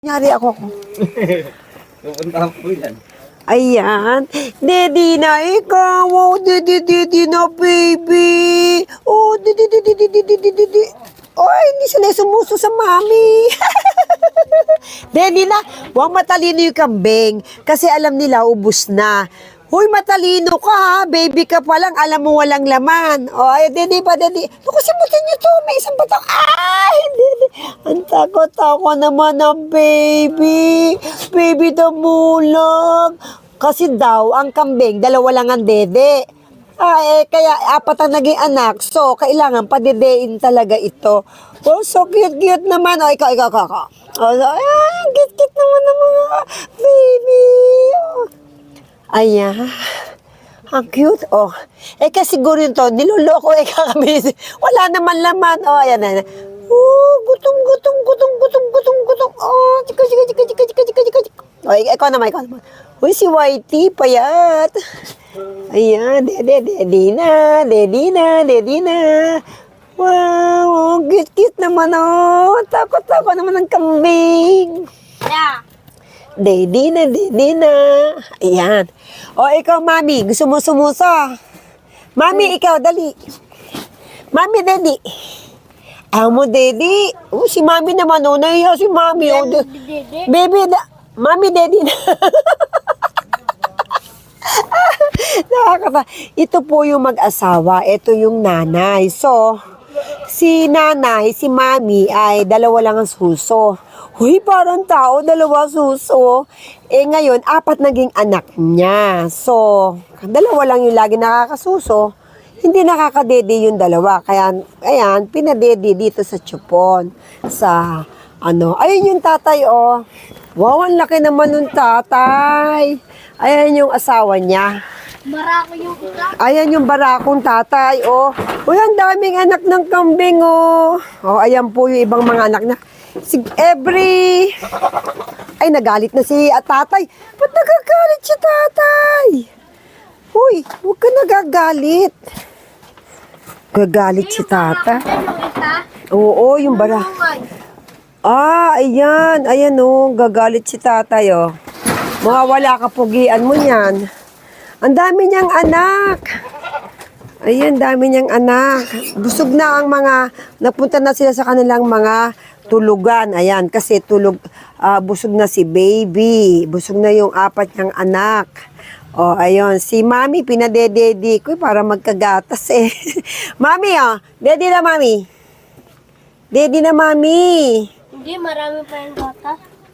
Nyari ako. Pupunta po yan. Ayan. Daddy na ikaw. Oh, daddy na baby. Oh, daddy. Oh, hindi sila sumuso sa mami. Daddy na, huwag matalino yung kambing. Kasi alam nila, ubus na. Huy, matalino ka ha. Baby ka pa lang, alam mo walang laman. Oh, ay, daddy pa, daddy. Naku, simutin niyo to. May isang batak. Ay, daddy. Ang takot ako naman ng baby. Baby damulag. Kasi daw, ang kambing, dalawa lang ang dede. Ay, kaya apat ang naging anak. So, kailangan padedein talaga ito. Oh, so cute naman. Oh, ikaw. Oh, so, ay, cute naman ng mga baby. Oh. Ayan. Ang cute. Oh. Kasi siguro yun to, niloloko kami. Wala naman laman. Oh, ayan. Oh, gutom. Oh, chika. Oh, ikaw naman. Uy, si Whitey, payat. Ayan, daddy na. Wow, oh, cute naman, oh. Takot naman ng kambing. Yeah. Daddy na. Ayan. O, ikaw, mami, gusto mo sumusa? Mami, ikaw, dali. Mami, daddy. Ayaw mo, daddy. Oh, si mami naman, oh, nahiya si mami. Oh, baby, mami, daddy na. Nakakata. Ito po yung mag-asawa. Ito yung nanay. So, si nanay, si mami ay dalawa lang ang suso. Huy, parang tao, dalawa suso. Ngayon, apat naging anak niya. So, dalawa lang yung lagi nakakasuso. Hindi nakakadede yung dalawa. Kaya, ayan, pinadede dito sa tsupon. Sa, ayun yung tatay, oh. Wow, ang laki naman ng tatay. Ayan yung asawa niya. Barako yung isa. Ayan yung barakong tatay, oh. Uy, ang daming anak ng kambing, oh. Oh, ayan po yung ibang mga anak na. Ay, nagalit na si tatay. Ba't nagagalit si tatay? Uy, huwag ka nagagalit. Gagalit si tatay. Oo, yung bara. Ayan. Ayan, oh. Gagalit si tatay, oh. Mawawala ka pugian mo niyan. Ang dami niyang anak. Ayan, dami niyang anak. Busog na ang mga, napunta na sila sa kanilang mga tulugan. Ayan, kasi busog na si baby. Busog na yung apat niyang anak. O, ayun, si mami, pinadededi ko para magkagatas eh. Mami, oh, daddy na mami. Daddy na mami. Hindi, marami pa yung gatas.